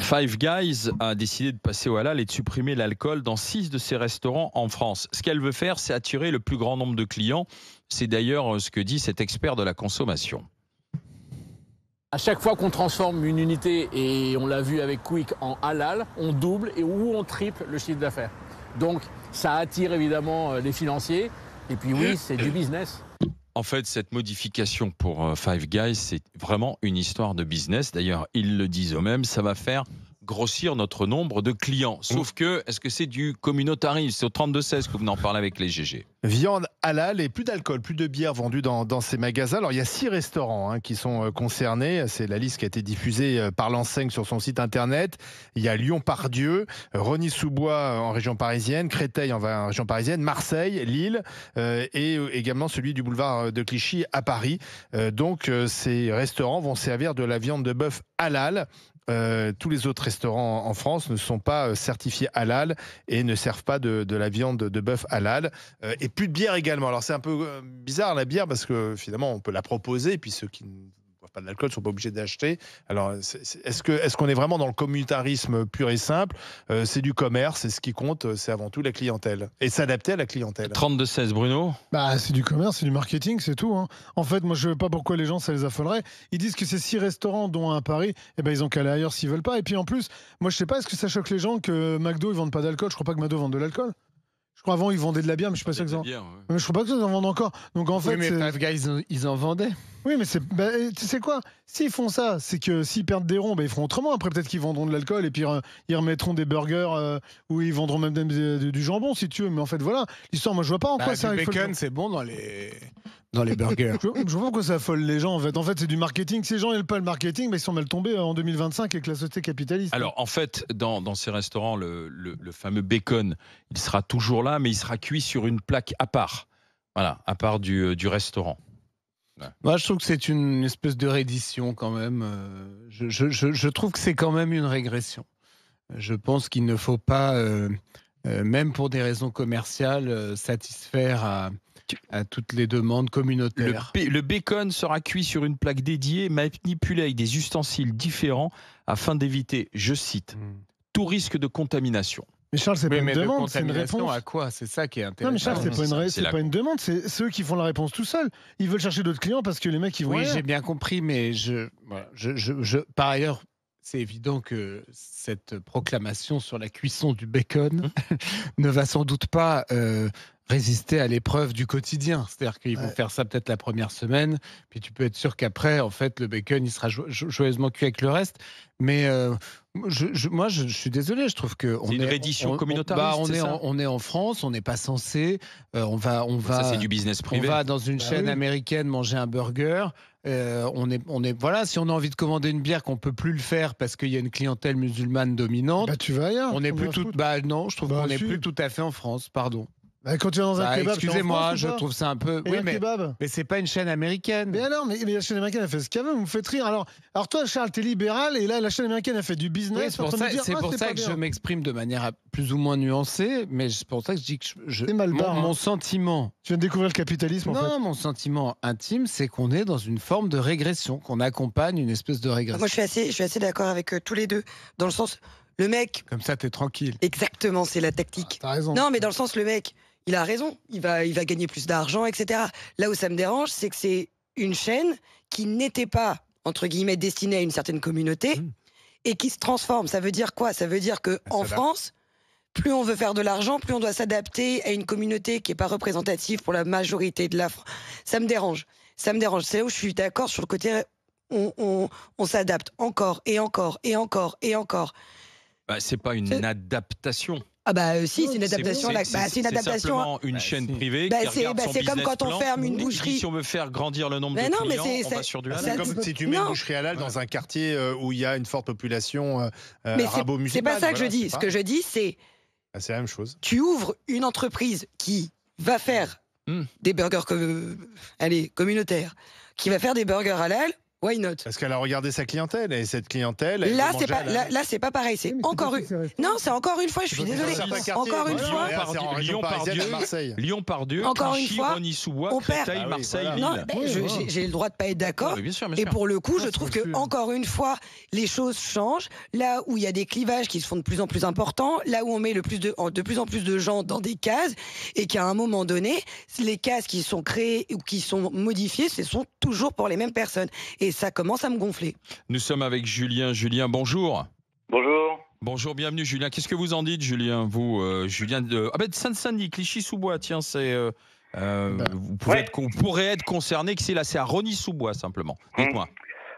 Five Guys a décidé de passer au halal et de supprimer l'alcool dans 6 de ses restaurants en France. Ce qu'elle veut faire, c'est attirer le plus grand nombre de clients. C'est d'ailleurs ce que dit cet expert de la consommation. À chaque fois qu'on transforme une unité, et on l'a vu avec Quick, en halal, on double ou on triple le chiffre d'affaires. Donc ça attire évidemment les financiers. Et puis oui, c'est du business. En fait, cette modification pour Five Guys, c'est vraiment une histoire de business. D'ailleurs, ils le disent eux-mêmes, ça va faire grossir notre nombre de clients. Sauf que, est-ce que c'est du communautarisme? C'est au 32-16 que vous en parlez avec les GG. Viande halal et plus d'alcool, plus de bière vendue dans ces magasins. Alors, il y a 6 restaurants qui sont concernés. C'est la liste qui a été diffusée par l'enseigne sur son site internet. Il y a Lyon-Pardieu, Rosny-sous-Bois en région parisienne, Créteil en région parisienne, Marseille, Lille et également celui du boulevard de Clichy à Paris. Donc, ces restaurants vont servir de la viande de bœuf halal. Tous les autres restaurants en France ne sont pas certifiés halal et ne servent pas de la viande de bœuf halal. Et plus de bière également. Alors c'est un peu bizarre la bière parce que finalement on peut la proposer et puis ceux qui ne boivent pas de l'alcool ne sont pas obligés d'acheter. Alors est-ce qu'on est vraiment dans le communautarisme pur et simple? C'est du commerce et ce qui compte c'est avant tout la clientèle et s'adapter à la clientèle. 32-16 Bruno. C'est du commerce, c'est du marketing, c'est tout. En fait, moi, je ne sais pas pourquoi les gens, ça les affolerait. Ils disent que ces 6 restaurants, dont un à Paris, ils ont qu'à aller ailleurs s'ils veulent pas. Et puis en plus, moi, je sais pas, est-ce que ça choque les gens que McDo, ils vendent pas d'alcool? Je crois pas que McDo vende de l'alcool. Je crois avant, ils vendaient de la bière, mais je suis pas sûr qu'ils en... Mais je crois pas qu'ils en vendent encore. Donc en fait, mais Five Guys, ils en vendaient. Oui, mais tu sais quoi? S'ils font ça, c'est que s'ils perdent des ronds, ils feront autrement. Après, peut-être qu'ils vendront de l'alcool et puis ils remettront des burgers ou ils vendront même du jambon, si tu veux. Mais en fait, voilà. L'histoire, moi, je vois pas en quoi ça... Le bacon, c'est bon dans les burgers. Je vois pas pourquoi ça affole les gens, en fait. En fait, c'est du marketing. Si les gens n'aiment pas le marketing, ils sont mal tombés en 2025 avec la société capitaliste. Alors, en fait, dans ces restaurants, le fameux bacon, il sera toujours là, mais il sera cuit sur une plaque à part. Voilà, à part du restaurant. Ouais. Moi, je trouve que c'est une espèce de reddition quand même. Je trouve que c'est quand même une régression. Je pense qu'il ne faut pas, même pour des raisons commerciales, satisfaire à toutes les demandes communautaires. Le bacon sera cuit sur une plaque dédiée, manipulé avec des ustensiles différents afin d'éviter, je cite, tout risque de contamination. Mais Charles, c'est pas une demande, c'est une réponse. À quoi? C'est ça qui est intéressant. Non, mais Charles, c'est pas une demande, c'est ceux qui font la réponse tout seuls. Ils veulent chercher d'autres clients parce que les mecs, ils vont. Oui, j'ai bien compris, mais par ailleurs, c'est évident que cette proclamation sur la cuisson du bacon ne va sans doute pas résister à l'épreuve du quotidien. C'est-à-dire qu'ils vont faire ça peut-être la première semaine, puis tu peux être sûr qu'après, en fait, le bacon, il sera joyeusement cuit avec le reste. Mais moi, je suis désolé, je trouve que c'est une reddition communautariste. On est en France, on n'est pas censé. On va. Ça, c'est du business privé. On va dans une chaîne américaine manger un burger. Voilà, si on a envie de commander une bière qu'on peut plus le faire parce qu'il y a une clientèle musulmane dominante. Tu vas ailleurs. On n'est plus tout. Non, je trouve qu'on n'est plus tout à fait en France. Pardon. Quand tu vas dans un kebab, excusez-moi, je trouve ça un peu. Oui, mais c'est pas une chaîne américaine. Mais alors, mais la chaîne américaine, elle fait ce qu'elle veut, vous me faites rire. Alors toi, Charles, t'es libéral, et là, la chaîne américaine, elle fait du business. Oui, c'est pour ça que je m'exprime de manière plus ou moins nuancée, mais c'est pour ça que je dis que mon sentiment. Tu viens de découvrir le capitalisme, en fait. Non, mon sentiment intime, c'est qu'on est dans une forme de régression, qu'on accompagne une espèce de régression. Moi, je suis assez d'accord avec tous les deux, dans le sens, le mec. Comme ça, t'es tranquille. Exactement, c'est la tactique. T'as raison. Non, mais dans le sens, le mec. Il a raison, il va gagner plus d'argent, etc. Là où ça me dérange, c'est que c'est une chaîne qui n'était pas, entre guillemets, destinée à une certaine communauté et qui se transforme. Ça veut dire quoi? Ça veut dire qu'en France, plus on veut faire de l'argent, plus on doit s'adapter à une communauté qui n'est pas représentative pour la majorité de la France. Ça me dérange. C'est là où je suis d'accord sur le côté on s'adapte encore et encore et encore et encore. C'est pas une adaptation. Si, c'est une adaptation. C'est une adaptation. Simplement une chaîne privée qui regarde son c'est comme quand on ferme une boucherie. Si on veut faire grandir le nombre de clients, on va sur du halal. C'est comme si tu mets une boucherie halal dans un quartier où il y a une forte population arabo-musulmane. C'est pas ça que je dis. Ce que je dis, c'est... C'est la même chose. Tu ouvres une entreprise qui va faire des burgers communautaires, qui va faire des burgers halal, Why not? Parce qu'elle a regardé sa clientèle et cette clientèle. elle Là, veut c'est manger pas, halal. là, c'est pas pareil. C'est Oui, mais encore pas une. tous ces restaurants. Non, c'est encore une fois. Je suis Dans désolée. certains quartiers, Encore une voilà, fois. c'est en région Lyon, parisienne, Pardieu, à Marseille. Lyon-Pardieu, Encore une Clichy, fois, Rosny-sous-Bois, on perd. Créteil, Ah oui, Marseille, voilà. Non, Lille. ben, j'ai le droit de pas être Non, d'accord. mais bien sûr, bien Et sûr. pour le coup, Non, je c'est trouve pas que sûr. encore une fois, les choses changent. Là où il y a des clivages qui se font de plus en plus importants, là où on met de plus en plus de gens dans des cases, et qu'à un moment donné, les cases qui sont créées ou qui sont modifiées, ce sont toujours pour les mêmes personnes. Et ça commence à me gonfler. Nous sommes avec Julien. Julien, bonjour. Bonjour. Bonjour, bienvenue Julien. Qu'est-ce que vous en dites, Julien? Vous, Julien de Seine-Saint-Denis, Clichy-sous-Bois, tiens, c'est. Vous pourrez être concerné, que c'est à Rosny-sous-Bois simplement. Dites-moi.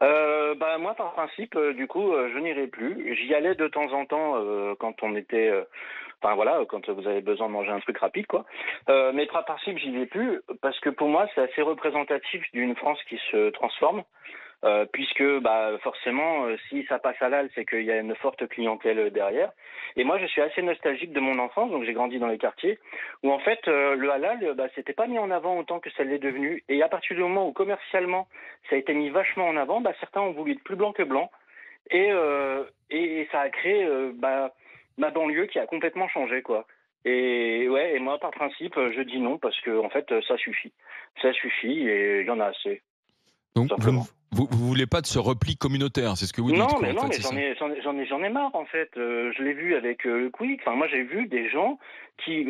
Moi, par principe, du coup, je n'irai plus. J'y allais de temps en temps quand on était, quand vous avez besoin de manger un truc rapide, quoi. Mais par principe, j'y vais plus parce que pour moi, c'est assez représentatif d'une France qui se transforme. Puisque forcément, si ça passe halal, c'est qu'il y a une forte clientèle derrière. Et moi, je suis assez nostalgique de mon enfance, donc j'ai grandi dans les quartiers où en fait le halal, c'était pas mis en avant autant que ça l'est devenu. Et à partir du moment où commercialement ça a été mis vachement en avant, certains ont voulu être plus blanc que blanc, et ça a créé ma banlieue qui a complètement changé, quoi. Et moi, par principe, je dis non parce que en fait, ça suffit et il y en a assez. Donc, Simplement. vous voulez pas de ce repli communautaire, c'est ce que vous dites, Non, quoi, mais en non, fait, mais c'est ça. j'en ai marre en fait. Je l'ai vu avec Quick. Enfin, moi, j'ai vu des gens qui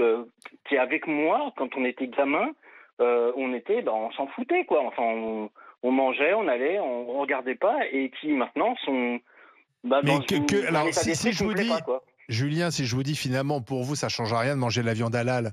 avec moi, quand on était gamin, on s'en foutait, quoi. Enfin, on mangeait, on allait, on regardait pas, et qui maintenant sont dans Mais alors, un état si d'esprit je qui me vous plaît dis, pas, quoi. Julien, si je vous dis finalement pour vous ça change à rien de manger de la viande halal,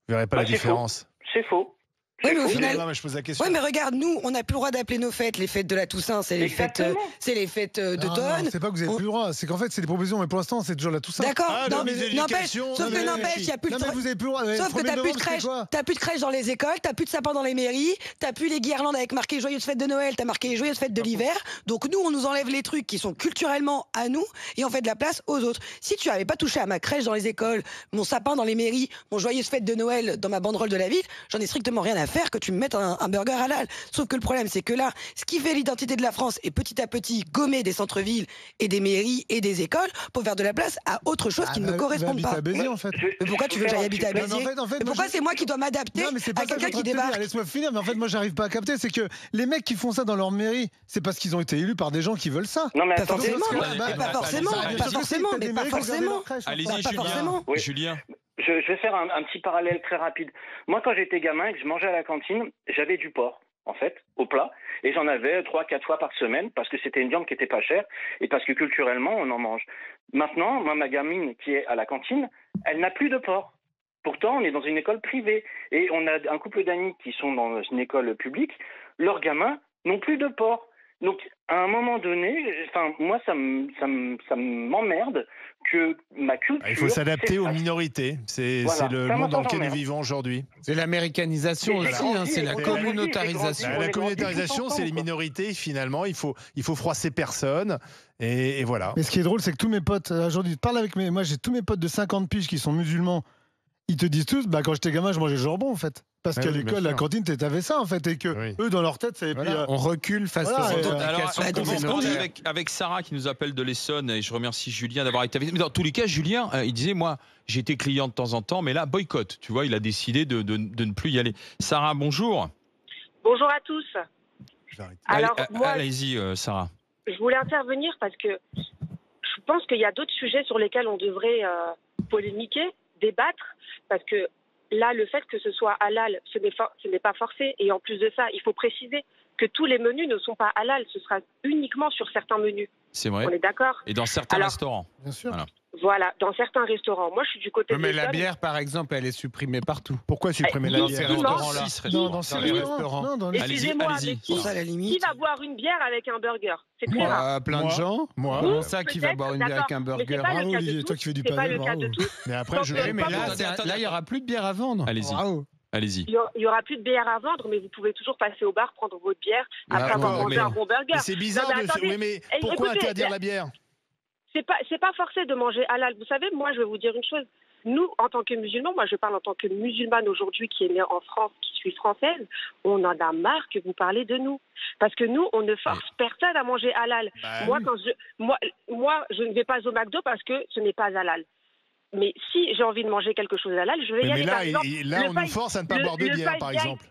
vous verrez pas la C'est différence. C'est faux. Oui, mais au faux. final. Non, mais je pose la question. Ouais, mais regarde, nous, on n'a plus le droit d'appeler nos fêtes les fêtes de la Toussaint, c'est les fêtes, Exactement. d'automne. C'est pas que vous avez plus le droit, c'est qu'en fait c'est des propositions, mais pour l'instant c'est toujours la Toussaint. D'accord, Ah, non, non, mais n'empêche, l'éducation, sauf non, que mais- n'empêche, il n'y a plus Non le mais vous avez plus le droit. Sauf que t'as plus de crèche dans les écoles, t'as plus de sapins dans les mairies, t'as plus les guirlandes avec marqué joyeuses fêtes de Noël, t'as marqué les joyeuses fêtes de l'hiver. Donc nous, on nous enlève les trucs qui sont culturellement à nous et on fait de la place aux autres. Si tu avais pas touché à ma crèche dans les écoles, mon sapin dans les mairies, mon joyeuse fête de Noël dans ma banderole de la ville, j'en ai strictement rien à faire que tu me mettes un burger halal. Sauf que le problème, c'est que là, ce qui fait l'identité de la France est petit à petit gommer des centres-villes et des mairies et des écoles pour faire de la place à autre chose qui ne me correspond pas. À Béziers, en fait. Mais pourquoi tu veux que j'aille habiter à Non, mais Béziers en fait, Mais pourquoi c'est moi qui dois m'adapter Non, mais c'est pas à ça que quelqu'un je qui suis en train de te dire. débarque? Laisse-moi finir, mais en fait, moi, j'arrive pas à capter. C'est que les mecs qui font ça dans leur mairie, c'est parce qu'ils ont été élus par des gens qui veulent ça. Non, mais Pas attendez. forcément, Allez, mais pas allez, forcément, allez, pas allez, forcément, mais pas forcément. Allez-y, Pas Julien. forcément. Oui. Julien. Je vais faire un petit parallèle très rapide. Moi, quand j'étais gamin et que je mangeais à la cantine, j'avais du porc, en fait, au plat. Et j'en avais 3-4 fois par semaine parce que c'était une viande qui était pas chère et parce que culturellement, on en mange. Maintenant, moi, ma gamine qui est à la cantine, elle n'a plus de porc. Pourtant, on est dans une école privée. Et on a un couple d'amis qui sont dans une école publique. Leurs gamins n'ont plus de porc. Donc, à un moment donné, moi, ça m'emmerde que ma culture... Il faut s'adapter aux s'efface. minorités. C'est Voilà. le Ça, monde dans moi, lequel ça nous vivons aujourd'hui. C'est l'américanisation Mais aussi, j'ai c'est la grandi, communautarisation. j'ai La grandi communautarisation, tous c'est les ensemble, quoi. minorités. Finalement, il faut froisser personne. Et voilà. Mais ce qui est drôle, c'est que tous mes potes, aujourd'hui, parle avec moi, j'ai tous mes potes de 50 piges qui sont musulmans. Ils te disent tous, quand j'étais gamin, je mangeais le jambon, en fait. Parce Ouais, qu'à oui, bien l'école, la sûr. cantine, t'avais ça, en fait. Et que Oui. eux, dans leur tête, ça avait pris. On recule face Voilà, aux et, revendications Alors, donc, on va en parler communautaires. avec Sarah qui nous appelle de l'Essonne et je remercie Julien d'avoir été avec nous. Mais dans tous les cas, Julien, il disait, moi, j'étais client de temps en temps, mais là, boycott. Tu vois, il a décidé de ne plus y aller. Sarah, bonjour. Bonjour à tous. Alors, moi, Allez-y, Sarah. je voulais intervenir parce que je pense qu'il y a d'autres sujets sur lesquels on devrait polémiquer, débattre, parce que là, le fait que ce soit halal, ce n'est pas forcé. Et en plus de ça, il faut préciser que tous les menus ne sont pas halal. Ce sera uniquement sur certains menus. C'est vrai. On est d'accord? Et dans certains Alors, restaurants. Bien sûr. Voilà. Voilà, dans certains restaurants. Moi, je suis du côté Mais de la l'Essonne. bière, par exemple, elle est supprimée partout. Pourquoi supprimer la Dans bière ces Effectivement. restaurants-là. Six Non, restaurants. dans les ces restaurants. Non, dans les... Allez-y, Excusez-moi, allez-y. mais Pour ça, à la qui limite. va boire une bière avec un burger? C'est très rare. Plein Moi. de gens. Moi. Comment ça, qui va Peut-être, boire une bière avec un d'accord, mais c'est burger? pas le Bravo, cas de Olivier, tous, toi qui fais du c'est pas pavé, le cas de bravo. tous. Mais après, Donc, je. Oui, mais là, Attends, il n'y aura plus de bière à vendre. Allez-y. Bravo. Allez-y. Il y aura plus de bière à vendre, mais vous pouvez toujours passer au bar, prendre votre bière, après Ah, avoir d'accord, mangé mais- un bon burger. Mais c'est bizarre Non, mais de. attendez. Oui, mais pourquoi Écoutez, interdire la bière? C'est pas forcé de manger halal. Vous savez, moi, je vais vous dire une chose. nous, en tant que musulmans, moi je parle en tant que musulmane aujourd'hui qui est née en France, qui suis française, on en a marre que vous parlez de nous. Parce que nous, on ne force personne à manger halal. Moi, je ne vais pas au McDo parce que ce n'est pas halal. Mais si j'ai envie de manger quelque chose halal, je vais y aller. Mais là, on nous force à ne pas boire de bière, par exemple.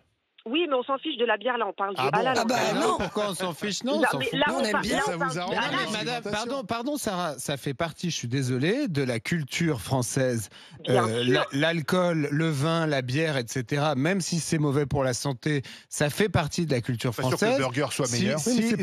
Oui, mais on s'en fiche de la bière, là, on parle du halal. Non, pourquoi on s'en fiche? Non, on s'en fout. on aime bien. Ça vous arrange. Madame, pardon, Sarah, ça fait partie, je suis désolé, de la culture française. L'alcool, le vin, la bière, etc., même si c'est mauvais pour la santé, ça fait partie de la culture Pas sûr que française. le burger soit meilleur.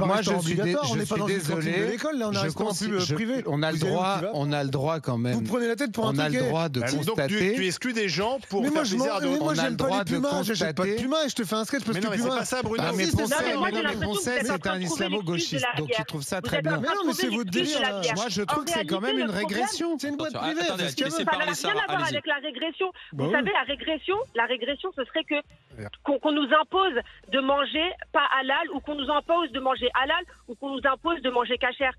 Moi, je suis désolé. Là, on a un restaurant privé. On a le droit quand même. Vous prenez la tête pour un truc. On a le droit de Donc constater. tu exclus des gens pour Mais faire plaisir à d'autres. moi, On a j'aime le pas droit les pumas, de j'achète pas de constater. pumas et je te fais un sketch parce Mais que non, mais c'est pumas. pas ça, Bruno. Ah, mais si, c'est Poncet, ça. Non, mais moi, j'ai mais l'impression que Poncet, vous êtes en c'est train un de trouver islamo-gauchiste, l'excuse de la donc il bière. trouve ça Vous très êtes en bien. train de Mais non, mais trouver c'est votre l'excuse de la délire, bière. Moi, je trouve que c'est quand même une régression. C'est une boîte Attention, privée. attendez, fais ce qu'elle laissez veut. Ça parler n'a rien Sarah, à voir allez-y. avec la régression. Bah Vous oui. savez, la régression, ce serait qu'on nous impose de manger pas halal ou qu'on nous impose de manger halal ou qu'on nous impose de manger cachère.